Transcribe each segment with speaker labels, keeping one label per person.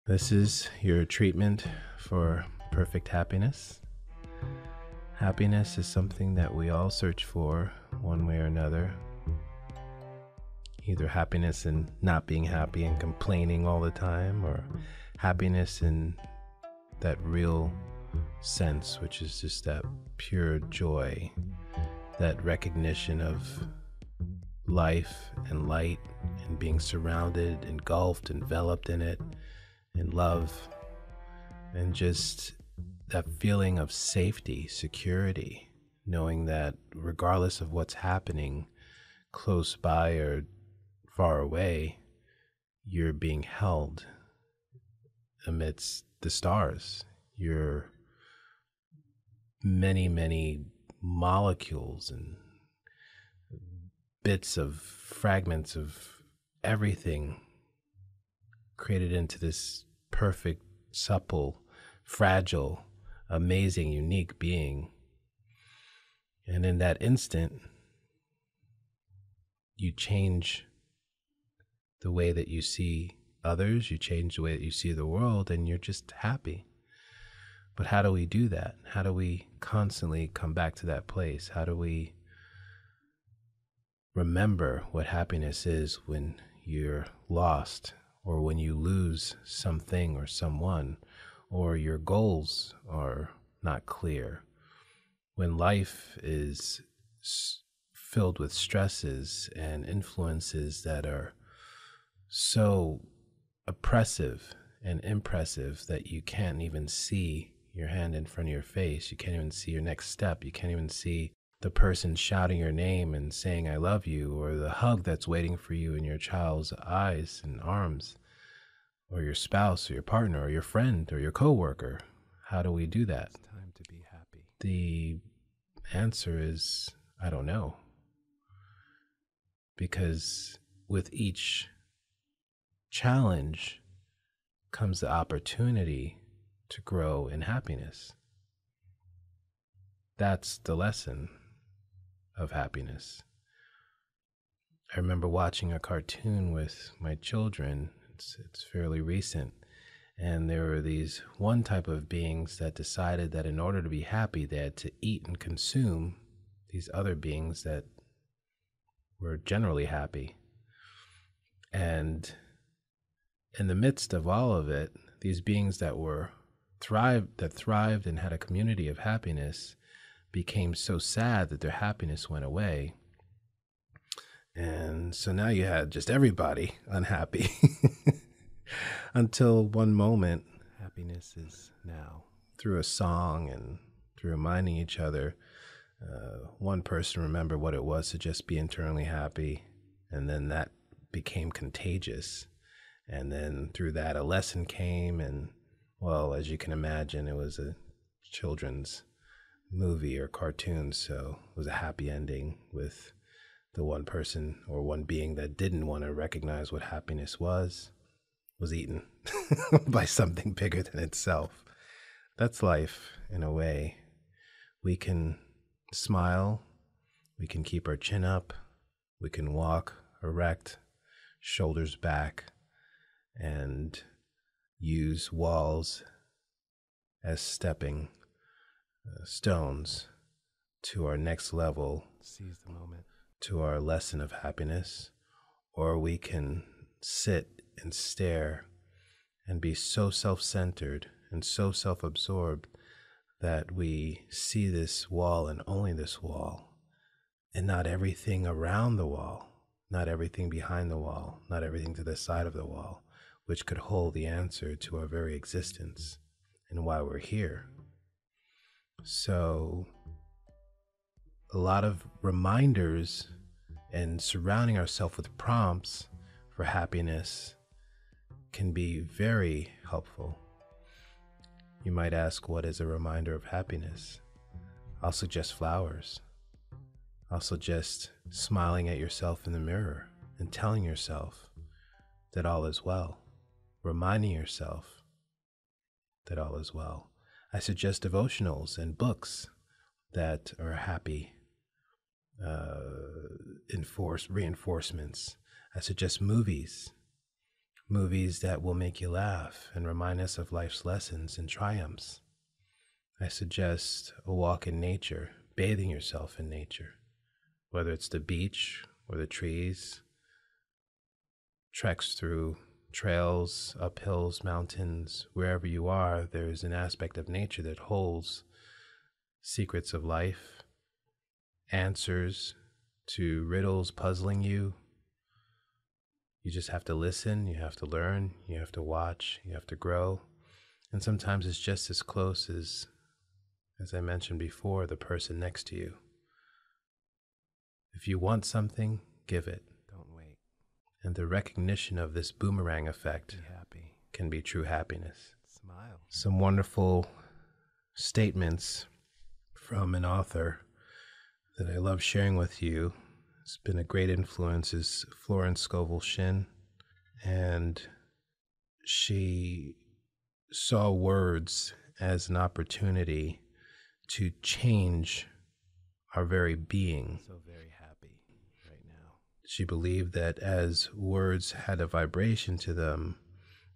Speaker 1: This is your treatment for perfect happiness. Happiness is something that we all search for one way or another. Either happiness in not being happy and complaining all the time, or happiness in that real sense, which is just that pure joy, that recognition of life and light and being surrounded, engulfed, enveloped in it, in love, and just that feeling of safety, security, knowing that regardless of what's happening close by or far away, you're being held amidst the stars. You're many, many molecules and bits of fragments of everything created into this perfect, supple, fragile, amazing, unique being. And in that instant, you change the way that you see others, you change the way that you see the world, and you're just happy. But how do we do that? How do we constantly come back to that place? How do we remember what happiness is when you're lost, or when you lose something or someone, or your goals are not clear, when life is filled with stresses and influences that are so oppressive and impressive that you can't even see your hand in front of your face, you can't even see your next step, you can't even see the person shouting your name and saying I love you, or the hug that's waiting for you in your child's eyes and arms, or your spouse or your partner or your friend or your coworker. How do we do that? It's time to be happy. The answer is I don't know. Because with each challenge comes the opportunity to grow in happiness. That's the lesson of happiness. I remember watching a cartoon with my children. It's fairly recent. And there were these one type of beings that decided that in order to be happy, they had to eat and consume these other beings that were generally happy. And in the midst of all of it, these beings that thrived and had a community of happiness became so sad that their happiness went away. And so now you had just everybody unhappy until one moment, happiness is now. Through a song and through reminding each other, one person remembered what it was to just be internally happy, and then that became contagious. And then through that, a lesson came, and well, as you can imagine, it was a children's movie or cartoon, so it was a happy ending with the one person or one being that didn't want to recognize what happiness was eaten by something bigger than itself. That's life in a way. We can smile, we can keep our chin up, we can walk erect, shoulders back, and use walls as stepping stones to our next level, seize the moment, to our lesson of happiness. Or we can sit and stare and be so self-centered and so self-absorbed that we see this wall and only this wall, and not everything around the wall, not everything behind the wall, not everything to the side of the wall, which could hold the answer to our very existence and why we're here. So a lot of reminders and surrounding ourselves with prompts for happiness can be very helpful. You might ask, what is a reminder of happiness? I'll suggest flowers. I'll suggest smiling at yourself in the mirror and telling yourself that all is well, reminding yourself that all is well. I suggest devotionals and books that are happy reinforcements. I suggest movies movies that will make you laugh and remind us of life's lessons and triumphs. I suggest a walk in nature, bathing yourself in nature, whether it's the beach or the trees, treks through trails, up hills, mountains, wherever you are, there's an aspect of nature that holds secrets of life, answers to riddles puzzling you. You just have to listen, you have to learn, you have to watch, you have to grow. And sometimes it's just as close as I mentioned before, the person next to you. If you want something, give it. Don't wait. And the recognition of this boomerang effect can be true happiness. Smile. Some wonderful statements from an author that I love sharing with you. It's been a great influence is Florence Scovel Shinn, and she saw words as an opportunity to change our very being. So very happy right now. She believed that as words had a vibration to them,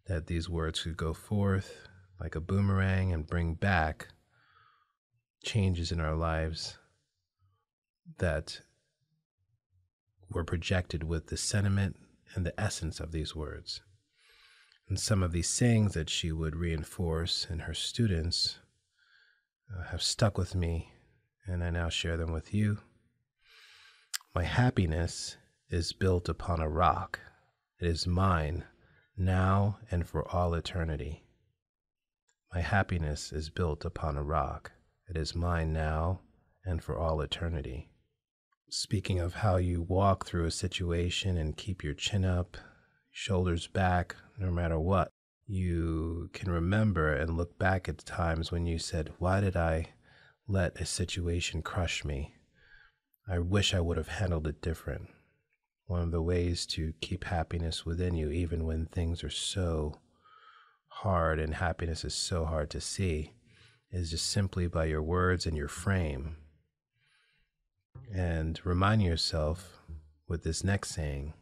Speaker 1: that these words could go forth like a boomerang and bring back changes in our lives that were projected with the sentiment and the essence of these words. And some of these sayings that she would reinforce in her students have stuck with me, and I now share them with you. My happiness is built upon a rock. It is mine now and for all eternity. My happiness is built upon a rock. It is mine now and for all eternity. Speaking of how you walk through a situation and keep your chin up, shoulders back, no matter what, you can remember and look back at times when you said, why did I let a situation crush me? I wish I would have handled it different. One of the ways to keep happiness within you, even when things are so hard and happiness is so hard to see, is just simply by your words and your frame. And remind yourself with this next saying,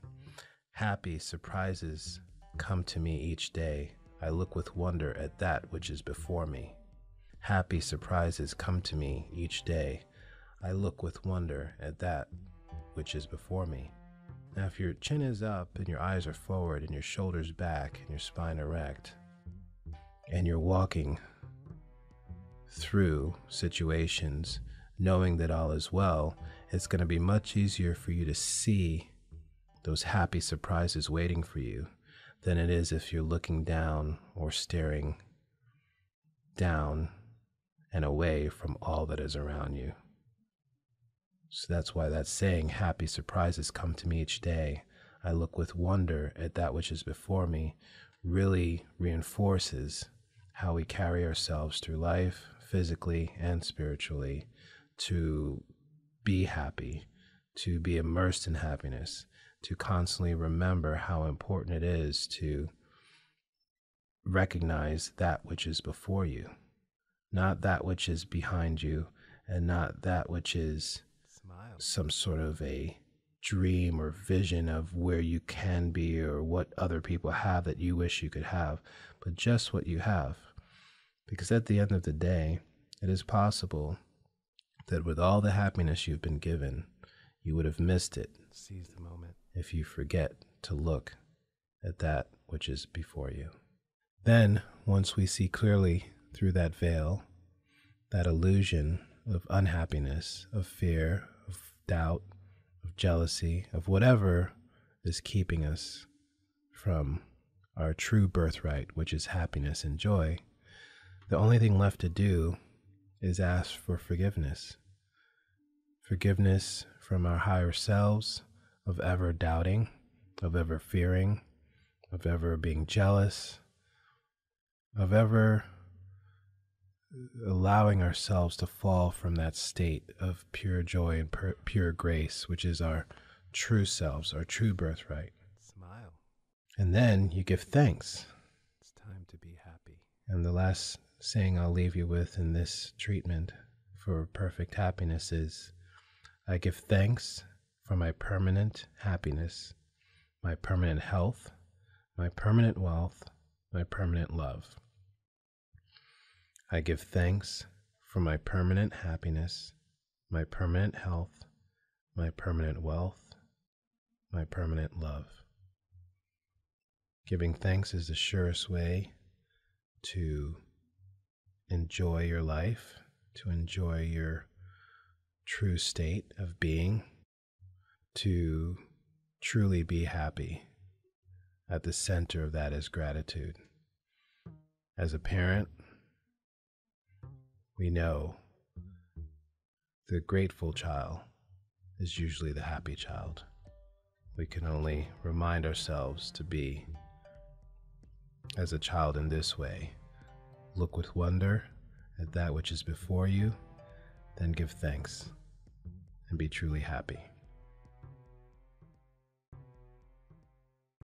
Speaker 1: happy surprises come to me each day. I look with wonder at that which is before me. Happy surprises come to me each day. I look with wonder at that which is before me. Now, if your chin is up and your eyes are forward and your shoulders back and your spine erect, and you're walking through situations knowing that all is well, it's going to be much easier for you to see those happy surprises waiting for you than it is if you're looking down or staring down and away from all that is around you. So that's why that saying, happy surprises come to me each day, I look with wonder at that which is before me, really reinforces how we carry ourselves through life, physically and spiritually, to be happy, to be immersed in happiness, to constantly remember how important it is to recognize that which is before you, not that which is behind you, and not that which is some sort of a dream or vision of where you can be or what other people have that you wish you could have, but just what you have. Because at the end of the day, it is possible that with all the happiness you've been given, you would have missed it. Seize the moment. If you forget to look at that which is before you. Then, once we see clearly through that veil, that illusion of unhappiness, of fear, of doubt, of jealousy, of whatever is keeping us from our true birthright, which is happiness and joy, the only thing left to do is ask for forgiveness. Forgiveness from our higher selves of ever doubting, of ever fearing, of ever being jealous, of ever allowing ourselves to fall from that state of pure joy and pure grace, which is our true selves, our true birthright. Smile. And then you give thanks. It's time to be happy. And the last saying I'll leave you with in this treatment for perfect happiness is, I give thanks for my permanent happiness, my permanent health, my permanent wealth, my permanent love. I give thanks for my permanent happiness, my permanent health, my permanent wealth, my permanent love. Giving thanks is the surest way to enjoy your life, to enjoy your true state of being, to truly be happy. At the center of that is gratitude. As a parent, we know the grateful child is usually the happy child. We can only remind ourselves to be as a child in this way. Look with wonder at that which is before you, then give thanks and be truly happy.